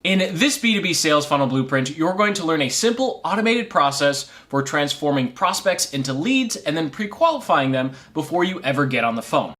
In this B2B sales funnel blueprint, you're going to learn a simple automated process for transforming prospects into leads and then pre-qualifying them before you ever get on the phone.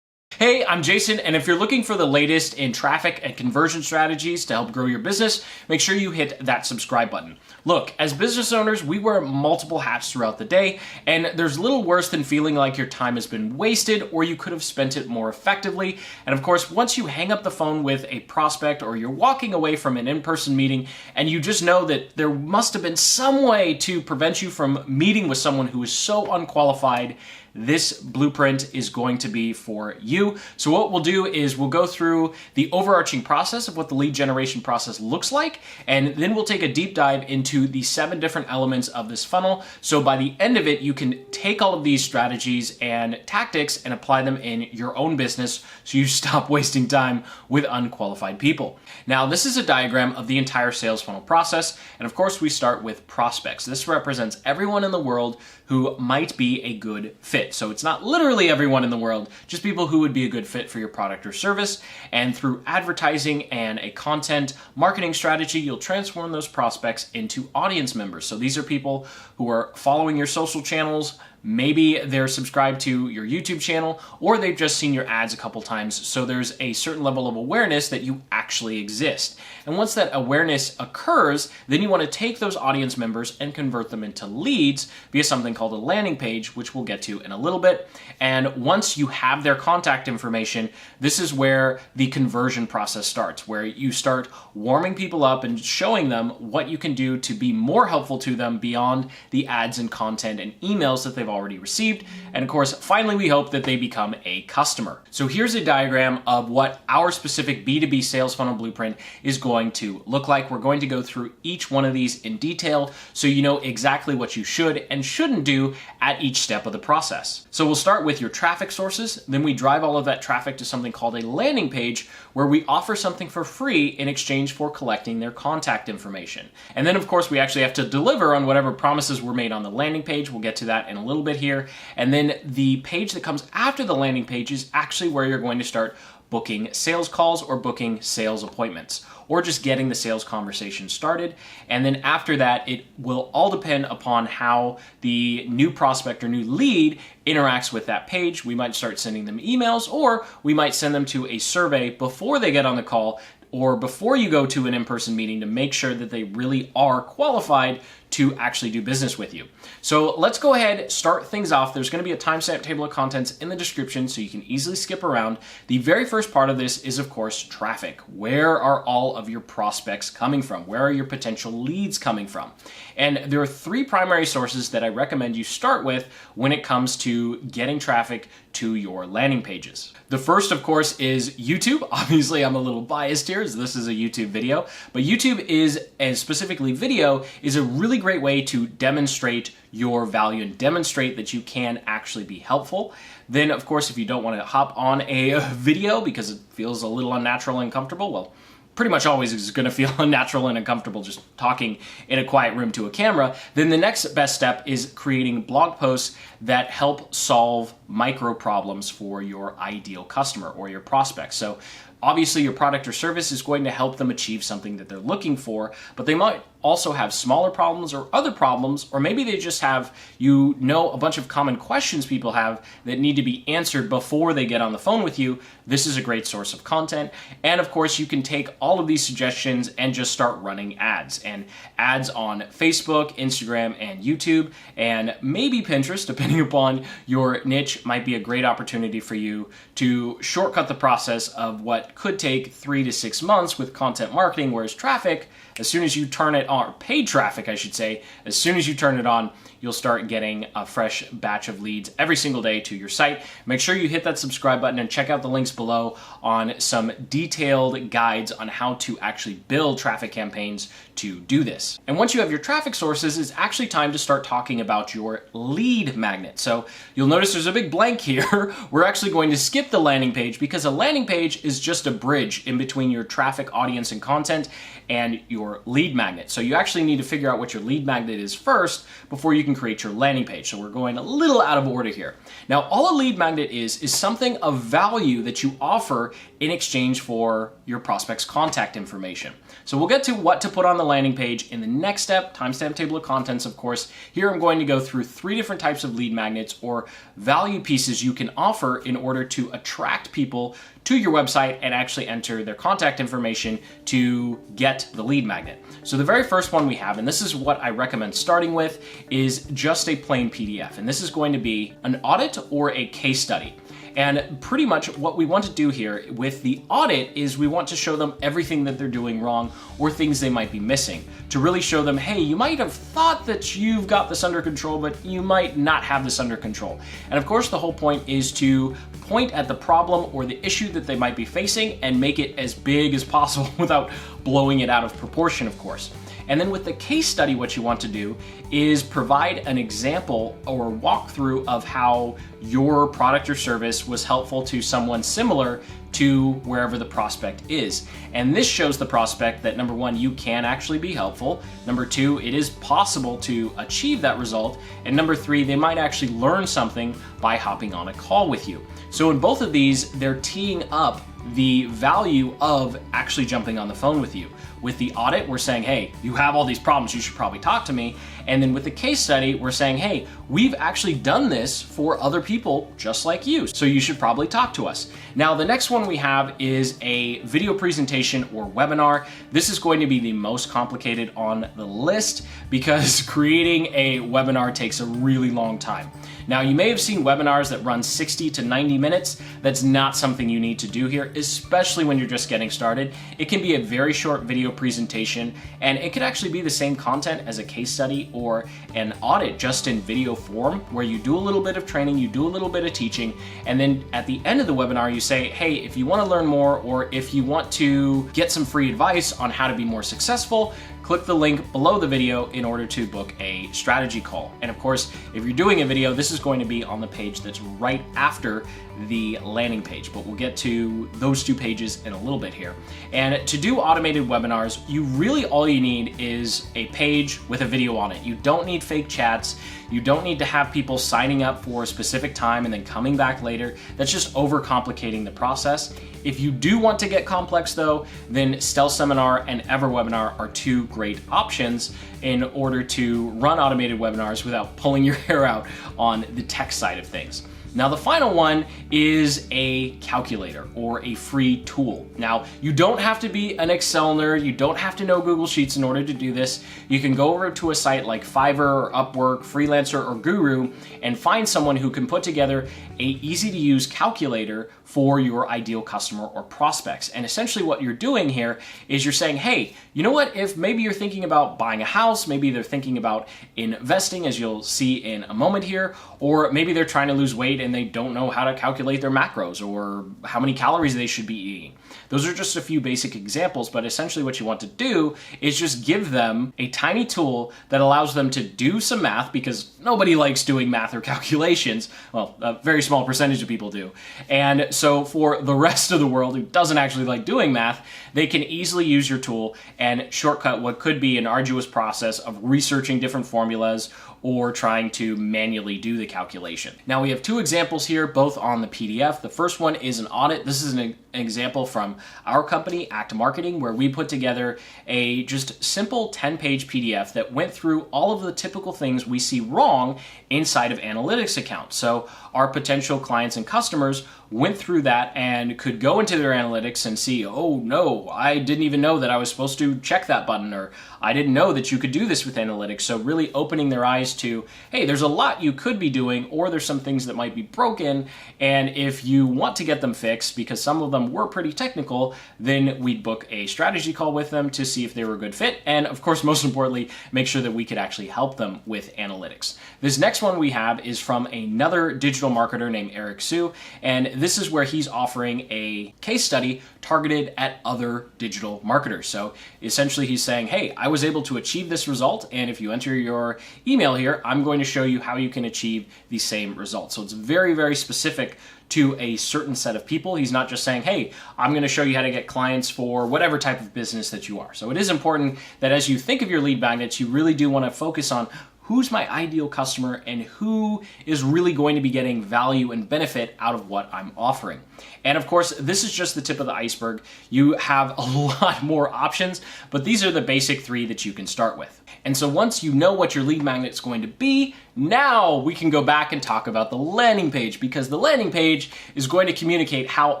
Hey, I'm Jason, and if you're looking for the latest in traffic and conversion strategies to help grow your business, make sure you hit that subscribe button. Look, as business owners, we wear multiple hats throughout the day, and there's little worse than feeling like your time has been wasted or you could have spent it more effectively. And of course, once you hang up the phone with a prospect or you're walking away from an in-person meeting and you just know that there must have been some way to prevent you from meeting with someone who is so unqualified, this blueprint is going to be for you. So what we'll do is we'll go through the overarching process of what the lead generation process looks like, and then we'll take a deep dive into the 7 different elements of this funnel. So by the end of it, you can take all of these strategies and tactics and apply them in your own business so you stop wasting time with unqualified people. Now, this is a diagram of the entire sales funnel process, and of course we start with prospects. This represents everyone in the world who might be a good fit. So it's not literally everyone in the world, just people who would be a good fit for your product or service. And through advertising and a content marketing strategy, you'll transform those prospects into audience members. So these are people who are following your social channels. Maybe they're subscribed to your YouTube channel, or they've just seen your ads a couple times, so there's a certain level of awareness that you actually exist. And once that awareness occurs, then you want to take those audience members and convert them into leads via something called a landing page, which we'll get to in a little bit. And once you have their contact information, this is where the conversion process starts, where you start warming people up and showing them what you can do to be more helpful to them beyond the ads and content and emails that they've already received. And of course, finally, we hope that they become a customer. So here's a diagram of what our specific B2B sales funnel blueprint is going to look like. We're going to go through each one of these in detail so you know exactly what you should and shouldn't do at each step of the process. So we'll start with your traffic sources. Then we drive all of that traffic to something called a landing page, where we offer something for free in exchange for collecting their contact information. And then of course, we actually have to deliver on whatever promises were made on the landing page. We'll get to that in a little bit here. And then the page that comes after the landing page is actually where you're going to start booking sales calls or booking sales appointments, or just getting the sales conversation started. And then after that, it will all depend upon how the new prospect or new lead interacts with that page. We might start sending them emails, or we might send them to a survey before they get on the call or before you go to an in-person meeting to make sure that they really are qualified to actually do business with you. So let's go ahead, start things off. There's going to be a timestamp table of contents in the description so you can easily skip around. The very first part of this is, of course, traffic. Where are all of your prospects coming from? Where are your potential leads coming from? And there are 3 primary sources that I recommend you start with when it comes to getting traffic to your landing pages. The first, of course, is YouTube. Obviously, I'm a little biased here as this is a YouTube video, but YouTube is, and specifically video, is a really great way to demonstrate your value and demonstrate that you can actually be helpful. Then, of course, if you don't want to hop on a video because it feels a little unnatural and uncomfortable, well, pretty much always is going to feel unnatural and uncomfortable just talking in a quiet room to a camera, then the next best step is creating blog posts that help solve micro problems for your ideal customer or your prospects. So obviously your product or service is going to help them achieve something that they're looking for, but they might also have smaller problems or other problems, or maybe they just have, a bunch of common questions people have that need to be answered before they get on the phone with you. This is a great source of content. And of course, you can take all of these suggestions and just start running ads. And ads on Facebook, Instagram, and YouTube, and maybe Pinterest, depending upon your niche, might be a great opportunity for you to shortcut the process of what could take 3 to 6 months with content marketing, whereas traffic, as soon as you turn it on, or paid traffic, I should say, as soon as you turn it on, you'll start getting a fresh batch of leads every single day to your site. Make sure you hit that subscribe button and check out the links below on some detailed guides on how to actually build traffic campaigns to do this. And once you have your traffic sources, it's actually time to start talking about your lead magnet. So you'll notice there's a big blank here. We're actually going to skip the landing page because a landing page is just a bridge in between your traffic audience and content and your lead magnet. So you actually need to figure out what your lead magnet is first before you can can create your landing page. So we're going a little out of order here. Now, all a lead magnet is something of value that you offer in exchange for your prospect's contact information. So we'll get to what to put on the landing page in the next step, timestamp table of contents, of course. Here I'm going to go through 3 different types of lead magnets or value pieces you can offer in order to attract people to your website and actually enter their contact information to get the lead magnet. So the very first one we have, and this is what I recommend starting with, is just a plain PDF. And this is going to be an audit or a case study. And pretty much what we want to do here with the audit is we want to show them everything that they're doing wrong or things they might be missing, to really show them, hey, you might have thought that you've got this under control, but you might not have this under control. And of course, the whole point is to point at the problem or the issue that they might be facing and make it as big as possible without blowing it out of proportion, of course. And then with the case study, what you want to do is provide an example or walkthrough of how your product or service was helpful to someone similar to wherever the prospect is. And this shows the prospect that, number 1, you can actually be helpful. Number 2, it is possible to achieve that result. And number 3, they might actually learn something by hopping on a call with you. So in both of these, they're teeing up the value of actually jumping on the phone with you. With the audit, we're saying, hey, you have all these problems, you should probably talk to me. And then with the case study, we're saying, hey, we've actually done this for other people just like you, so you should probably talk to us. Now, the next one we have is a video presentation or webinar. This is going to be the most complicated on the list because creating a webinar takes a really long time. Now, you may have seen webinars that run 60 to 90 minutes. That's not something you need to do here, especially when you're just getting started. It can be a very short video presentation, and it could actually be the same content as a case study or an audit, just in video form, where you do a little bit of training, you do a little bit of teaching, and then at the end of the webinar, you say, hey, if you want to learn more or if you want to get some free advice on how to be more successful, click the link below the video in order to book a strategy call. And of course, if you're doing a video, this is going to be on the page that's right after the landing page, but we'll get to those 2 pages in a little bit here. And to do automated webinars, you really all you need is a page with a video on it. You don't need fake chats. You don't need to have people signing up for a specific time and then coming back later. That's just overcomplicating the process. If you do want to get complex though, then Stealth Seminar and EverWebinar are 2 great options in order to run automated webinars without pulling your hair out on the tech side of things. Now, the final one is a calculator or a free tool. Now, you don't have to be an Excel nerd. You don't have to know Google Sheets in order to do this. You can go over to a site like Fiverr or Upwork, Freelancer, or Guru and find someone who can put together a easy-to-use calculator for your ideal customer or prospects. And essentially what you're doing here is you're saying, hey, you know what, if maybe you're thinking about buying a house, maybe they're thinking about investing, as you'll see in a moment here, or maybe they're trying to lose weight and they don't know how to calculate their macros or how many calories they should be eating. Those are just a few basic examples, but essentially what you want to do is just give them a tiny tool that allows them to do some math, because nobody likes doing math or calculations. Well, a very small percentage of people do. And so for the rest of the world who doesn't actually like doing math, they can easily use your tool and shortcut what could be an arduous process of researching different formulas or trying to manually do the calculation. Now, we have 2 examples here, both on the PDF. The first one is an audit. This is an example from our company, Act Marketing, where we put together a just simple 10-page PDF that went through all of the typical things we see wrong inside of analytics accounts. So our potential clients and customers went through that and could go into their analytics and see, oh no, I didn't even know that I was supposed to check that button, or I didn't know that you could do this with analytics. So really opening their eyes to, hey, there's a lot you could be doing, or there's some things that might be broken, and if you want to get them fixed, because some of them were pretty technical, then we'd book a strategy call with them to see if they were a good fit, and of course, most importantly, make sure that we could actually help them with analytics. This next one we have is from another digital marketer named Eric Sue, and this is where he's offering a case study targeted at other digital marketers. So essentially he's saying, hey, I was able to achieve this result, and if you enter your email here, I'm going to show you how you can achieve the same result. So it's very, very specific to a certain set of people. He's not just saying, hey, I'm going to show you how to get clients for whatever type of business that you are. So it is important that as you think of your lead magnets, you really do want to focus on who's my ideal customer and who is really going to be getting value and benefit out of what I'm offering. And of course, this is just the tip of the iceberg. You have a lot more options, but these are the basic 3 that you can start with. And so once you know what your lead magnet is going to be, now we can go back and talk about the landing page, because the landing page is going to communicate how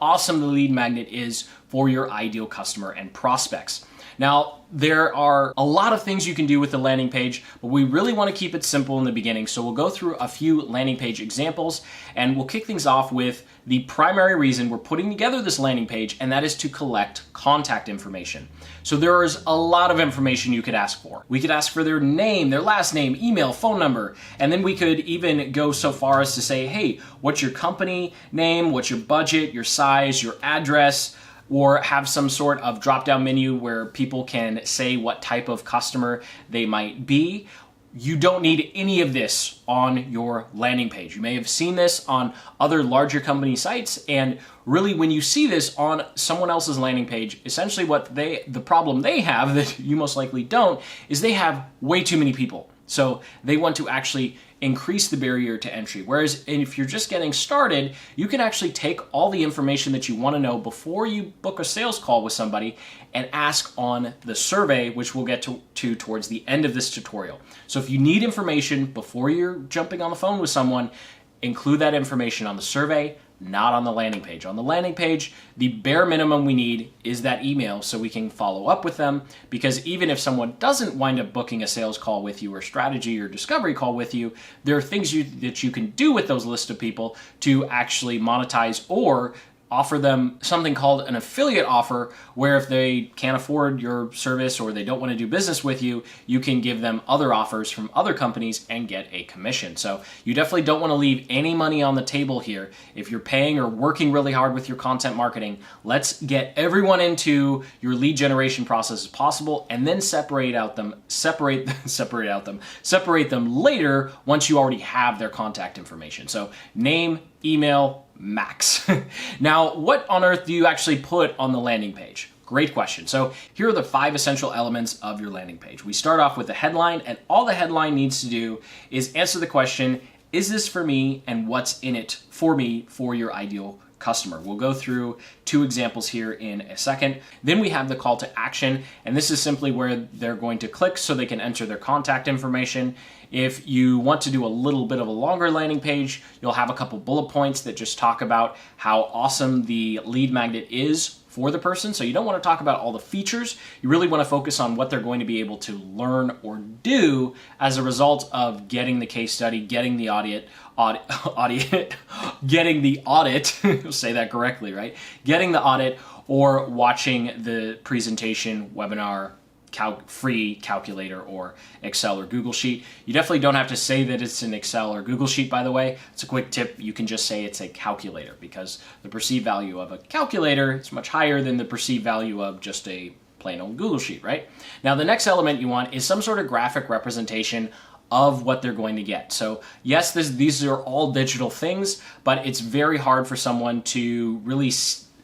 awesome the lead magnet is for your ideal customer and prospects. Now, there are a lot of things you can do with the landing page, but we really want to keep it simple in the beginning. So we'll go through a few landing page examples, and we'll kick things off with the primary reason we're putting together this landing page, and that is to collect contact information. So there is a lot of information you could ask for. We could ask for their name, their last name, email, phone number, and then we could even go so far as to say, hey, what's your company name, what's your budget, your size, your address, or have some sort of drop-down menu where people can say what type of customer they might be. You don't need any of this on your landing page. You may have seen this on other larger company sites, and really when you see this on someone else's landing page, essentially the problem they have that you most likely don't is they have way too many people. So they want to actually increase the barrier to entry. Whereas if you're just getting started, you can actually take all the information that you want to know before you book a sales call with somebody and ask on the survey, which we'll get to towards the end of this tutorial. So if you need information before you're jumping on the phone with someone, include that information on the survey, not on the landing page. On the landing page, the bare minimum we need is that email so we can follow up with them, because even if someone doesn't wind up booking a sales call with you or strategy or discovery call with you, there are things that you can do with those list of people to actually monetize or offer them something called an affiliate offer, where if they can't afford your service or they don't want to do business with you, you can give them other offers from other companies and get a commission. So you definitely don't want to leave any money on the table here. If you're paying or working really hard with your content marketing, let's get everyone into your lead generation process as possible, and then separate them later once you already have their contact information. So name, email, max. Now, what on earth do you actually put on the landing page? Great question. So here are the 5 essential elements of your landing page. We start off with the headline, and all the headline needs to do is answer the question, is this for me, and what's in it for me for your ideal customer? We'll go through 2 examples here in a second. Then we have the call to action, and this is simply where they're going to click so they can enter their contact information. If you want to do a little bit of a longer landing page, you'll have a couple bullet points that just talk about how awesome the lead magnet is for the person. So you don't want to talk about all the features. You really want to focus on what they're going to be able to learn or do as a result of getting the case study, getting the getting the audit, say that correctly, right? Getting the audit, or watching the presentation, webinar, free calculator, or Excel or Google Sheet. You definitely don't have to say that it's an Excel or Google Sheet, by the way. It's a quick tip. You can just say it's a calculator, because the perceived value of a calculator is much higher than the perceived value of just a plain old Google Sheet, right? Now, the next element you want is some sort of graphic representation of what they're going to get. So yes, these are all digital things, but it's very hard for someone to really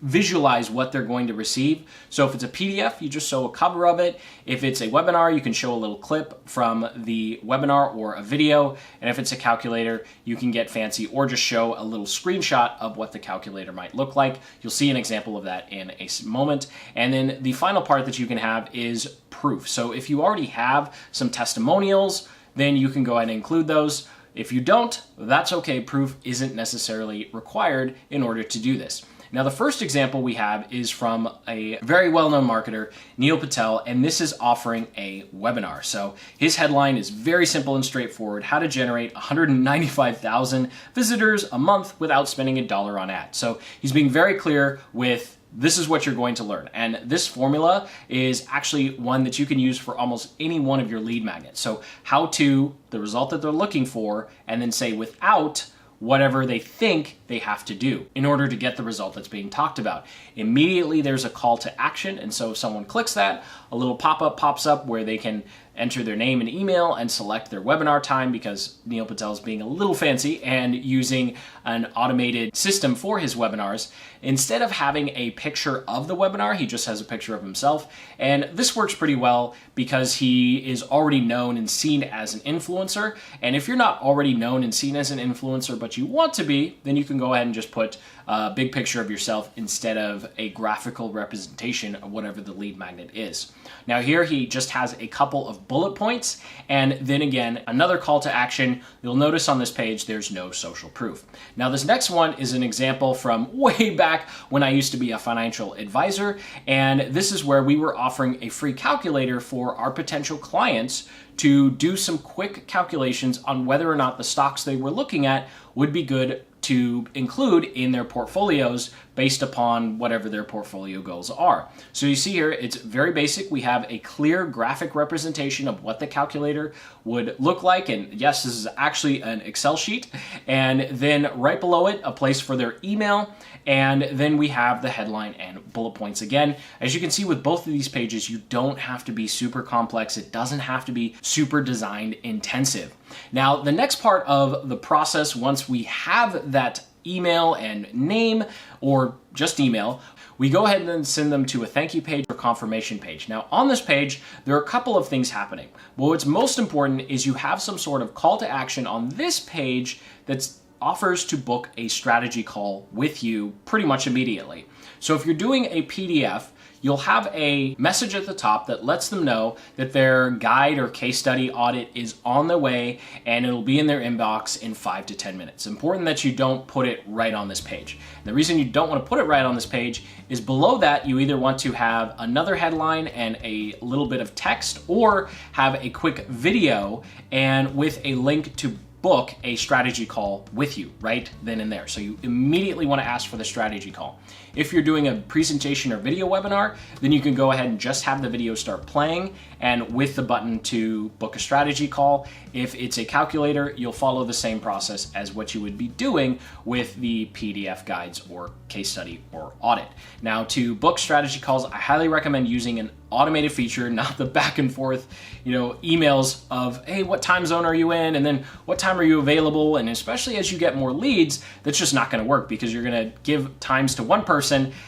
visualize what they're going to receive. So if it's a PDF, you just show a cover of it. If it's a webinar, you can show a little clip from the webinar or a video. And if it's a calculator, you can get fancy or just show a little screenshot of what the calculator might look like. You'll see an example of that in a moment. And then the final part that you can have is proof. So if you already have some testimonials, then you can go ahead and include those. If you don't, that's okay. Proof isn't necessarily required in order to do this. Now, the first example we have is from a very well-known marketer, Neil Patel, and this is offering a webinar. So his headline is very simple and straightforward: how to generate 195,000 visitors a month without spending $1 on ads. So he's being very clear with, this is what you're going to learn. And this formula is actually one that you can use for almost any one of your lead magnets. So how to, the result that they're looking for, and then say without whatever they think they have to do in order to get the result that's being talked about. Immediately there's a call to action, and so if someone clicks that, a little pop-up pops up where they can enter their name and email and select their webinar time, because Neil Patel is being a little fancy and using an automated system for his webinars. Instead of having a picture of the webinar, he just has a picture of himself. And this works pretty well because he is already known and seen as an influencer. And if you're not already known and seen as an influencer, but you want to be, then you can go ahead and just put a big picture of yourself instead of a graphical representation of whatever the lead magnet is. Now here he just has a couple of bullet points, and then again, another call to action. You'll notice on this page, there's no social proof. Now this next one is an example from way back when I used to be a financial advisor, and this is where we were offering a free calculator for our potential clients to do some quick calculations on whether or not the stocks they were looking at would be good to include in their portfolios based upon whatever their portfolio goals are. So you see here, it's very basic. We have a clear graphic representation of what the calculator would look like. And yes, this is actually an Excel sheet. And then right below it, a place for their email. And then we have the headline and bullet points again. As you can see with both of these pages, you don't have to be super complex. It doesn't have to be super design intensive. Now, the next part of the process, once we have that email and name, or just email, we go ahead and send them to a thank you page or confirmation page. Now, on this page, there are a couple of things happening. Well, what's most important is you have some sort of call to action on this page that offers to book a strategy call with you pretty much immediately. So if you're doing a PDF, you'll have a message at the top that lets them know that their guide or case study audit is on the way, and it'll be in their inbox in 5 to 10 minutes. It's important that you don't put it right on this page. The reason you don't want to put it right on this page is below that you either want to have another headline and a little bit of text, or have a quick video and with a link to book a strategy call with you right then and there. So you immediately want to ask for the strategy call. If you're doing a presentation or video webinar, then you can go ahead and just have the video start playing and with the button to book a strategy call. If it's a calculator, you'll follow the same process as what you would be doing with the PDF guides or case study or audit. Now, to book strategy calls, I highly recommend using an automated feature, not the back and forth, emails of, hey, what time zone are you in? And then what time are you available? And especially as you get more leads, that's just not going to work, because you're going to give times to one person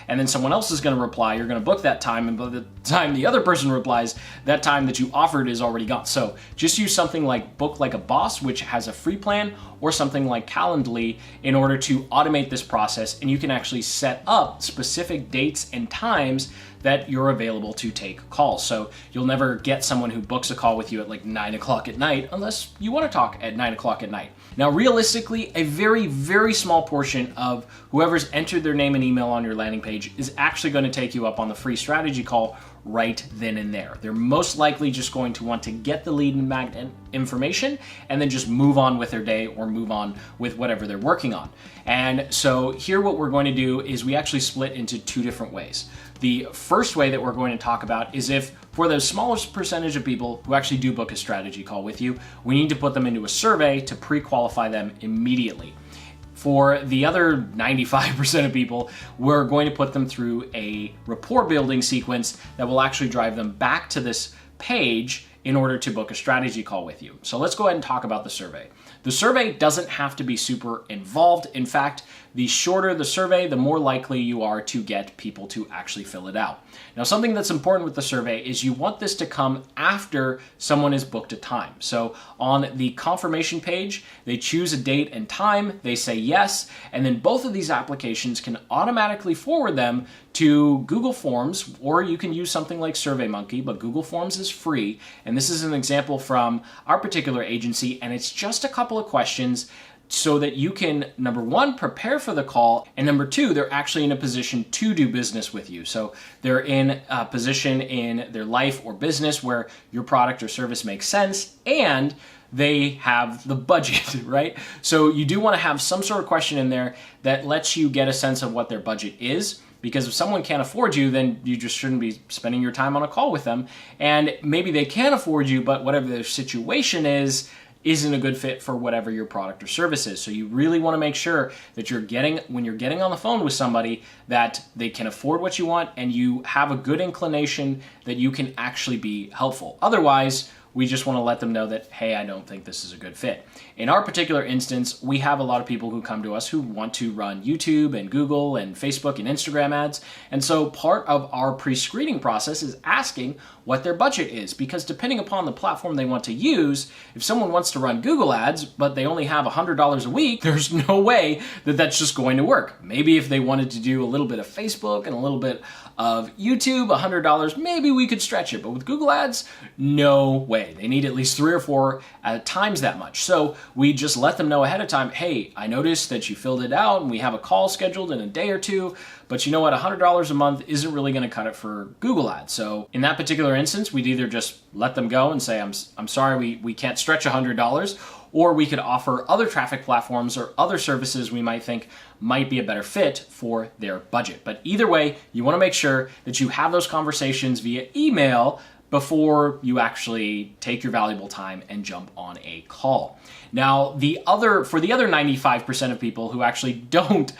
and then someone else is going to reply. You're going to book that time, and by the time the other person replies, that time that you offered is already gone. So just use something like Book Like a Boss, which has a free plan, or something like Calendly in order to automate this process, and you can actually set up specific dates and times that you're available to take calls. So you'll never get someone who books a call with you at like 9 o'clock at night unless you want to talk at 9 o'clock at night. Now, realistically, a very, very small portion of whoever's entered their name and email on your landing page is actually going to take you up on the free strategy call right then and there. They're most likely just going to want to get the lead magnet information and then just move on with their day or move on with whatever they're working on. And so here what we're going to do is we actually split into two different ways. The first way that we're going to talk about is if for the smallest percentage of people who actually do book a strategy call with you, we need to put them into a survey to pre-qualify them immediately. For the other 95% of people, we're going to put them through a rapport building sequence that will actually drive them back to this page in order to book a strategy call with you. So let's go ahead and talk about the survey. The survey doesn't have to be super involved. In fact, the shorter the survey, the more likely you are to get people to actually fill it out. Now, something that's important with the survey is you want this to come after someone has booked a time. So on the confirmation page, they choose a date and time, they say yes, and then both of these applications can automatically forward them to Google Forms, or you can use something like SurveyMonkey, but Google Forms is free. And this is an example from our particular agency, and it's just a couple of questions so that you can, number one, prepare for the call, and number two, they're actually in a position to do business with you. So they're in a position in their life or business where your product or service makes sense, and they have the budget, right? So you do want to have some sort of question in there that lets you get a sense of what their budget is. Because if someone can't afford you, then you just shouldn't be spending your time on a call with them. And maybe they can afford you, but whatever their situation is, isn't a good fit for whatever your product or service is. So you really want to make sure that when you're getting on the phone with somebody, that they can afford what you want and you have a good inclination that you can actually be helpful. Otherwise, we just want to let them know that, hey, I don't think this is a good fit. In our particular instance, we have a lot of people who come to us who want to run YouTube and Google and Facebook and Instagram ads. And so part of our pre-screening process is asking what their budget is, because depending upon the platform they want to use, if someone wants to run Google ads, but they only have $100 a week, there's no way that that's just going to work. Maybe if they wanted to do a little bit of Facebook and a little bit of YouTube, $100, maybe we could stretch it. But with Google ads, no way. They need at least 3 or 4 times that much. So we just let them know ahead of time, hey, I noticed that you filled it out and we have a call scheduled in a day or two, but you know what, $100 a month isn't really going to cut it for Google ads. So in that particular instance, we'd either just let them go and say, I'm sorry, we can't stretch $100, or we could offer other traffic platforms or other services we might think might be a better fit for their budget. But either way, you want to make sure that you have those conversations via email before you actually take your valuable time and jump on a call. Now, for the other 95% of people who actually don't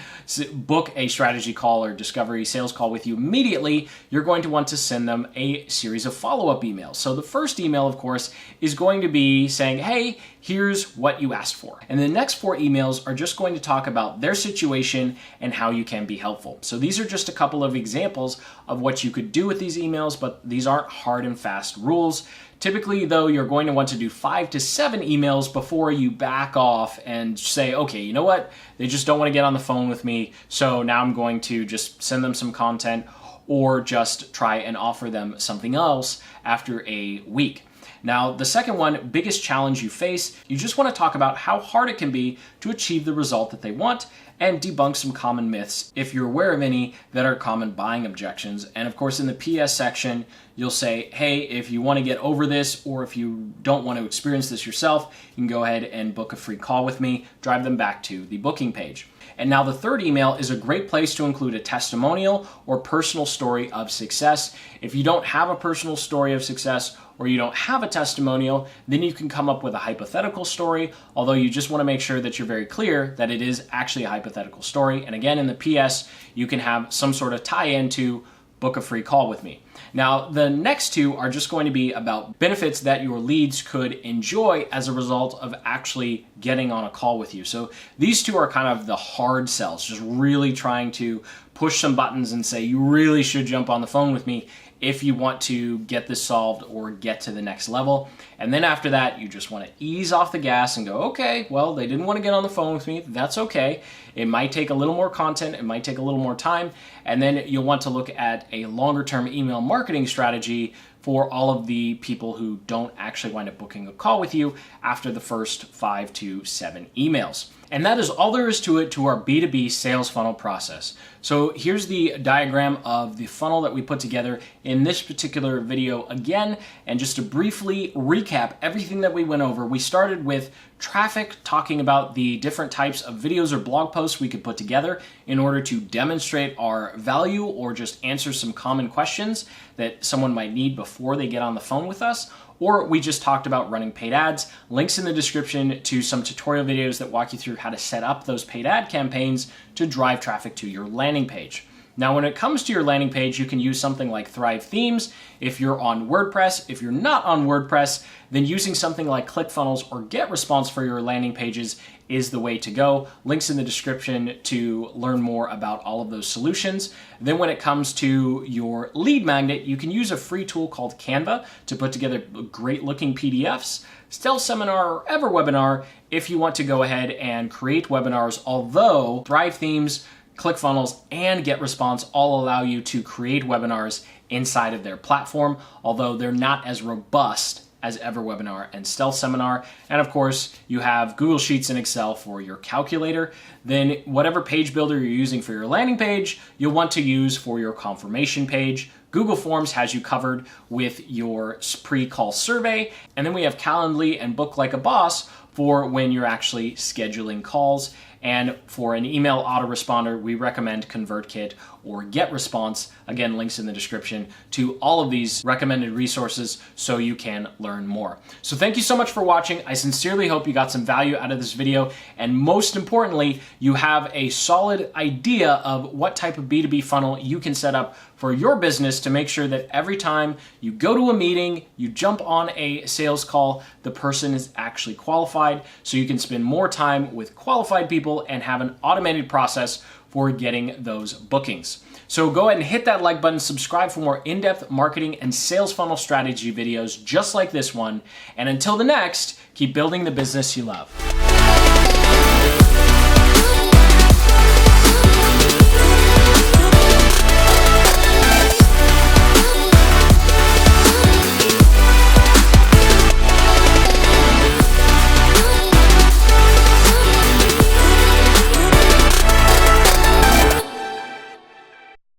book a strategy call or discovery sales call with you immediately, you're going to want to send them a series of follow-up emails. So the first email, of course, is going to be saying, hey, here's what you asked for. And the next 4 emails are just going to talk about their situation and how you can be helpful. So these are just a couple of examples of what you could do with these emails, but these aren't hard and fast rules. Typically, though, you're going to want to do 5 to 7 emails before you back off and say, okay, you know what? They just don't want to get on the phone with me, so now I'm going to just send them some content or just try and offer them something else after a week. Now, the second one, biggest challenge you face, you just want to talk about how hard it can be to achieve the result that they want and debunk some common myths, if you're aware of any, that are common buying objections. And of course, in the PS section, you'll say, hey, if you want to get over this, or if you don't want to experience this yourself, you can go ahead and book a free call with me, drive them back to the booking page. And now the third email is a great place to include a testimonial or personal story of success. If you don't have a personal story of success or you don't have a testimonial, then you can come up with a hypothetical story, although you just want to make sure that you're very clear that it is actually a hypothetical story. And again, in the PS, you can have some sort of tie-in to book a free call with me. Now, the next 2 are just going to be about benefits that your leads could enjoy as a result of actually getting on a call with you. So these 2 are kind of the hard sells, just really trying to push some buttons and say, you really should jump on the phone with me if you want to get this solved or get to the next level. And then after that, you just want to ease off the gas and go, okay, well, they didn't want to get on the phone with me. That's okay. It might take a little more content. It might take a little more time. And then you'll want to look at a longer term email marketing strategy for all of the people who don't actually wind up booking a call with you after the first 5 to 7 emails. And that is all there is to it, to our B2B sales funnel process. So here's the diagram of the funnel that we put together in this particular video again. And just to briefly recap everything that we went over, we started with traffic, talking about the different types of videos or blog posts we could put together in order to demonstrate our value or just answer some common questions that someone might need before they get on the phone with us. Or we just talked about running paid ads. Links in the description to some tutorial videos that walk you through how to set up those paid ad campaigns to drive traffic to your landing page. Now, when it comes to your landing page, you can use something like Thrive Themes if you're on WordPress. If you're not on WordPress, then using something like ClickFunnels or GetResponse for your landing pages is the way to go. Links in the description to learn more about all of those solutions. Then when it comes to your lead magnet, you can use a free tool called Canva to put together great looking PDFs. Stealth Seminar or Ever Webinar if you want to go ahead and create webinars, although Thrive Themes, ClickFunnels, and GetResponse all allow you to create webinars inside of their platform, although they're not as robust as EverWebinar and Stealth Seminar. And of course, you have Google Sheets and Excel for your calculator. Then whatever page builder you're using for your landing page, you'll want to use for your confirmation page. Google Forms has you covered with your pre-call survey. And then we have Calendly and Book Like a Boss for when you're actually scheduling calls. And for an email autoresponder, we recommend ConvertKit or GetResponse. Again, links in the description to all of these recommended resources so you can learn more. So thank you so much for watching. I sincerely hope you got some value out of this video, and most importantly, you have a solid idea of what type of B2B funnel you can set up for your business to make sure that every time you go to a meeting, you jump on a sales call, the person is actually qualified, so you can spend more time with qualified people and have an automated process for getting those bookings. So go ahead and hit that like button, subscribe for more in-depth marketing and sales funnel strategy videos just like this one. And until the next, keep building the business you love.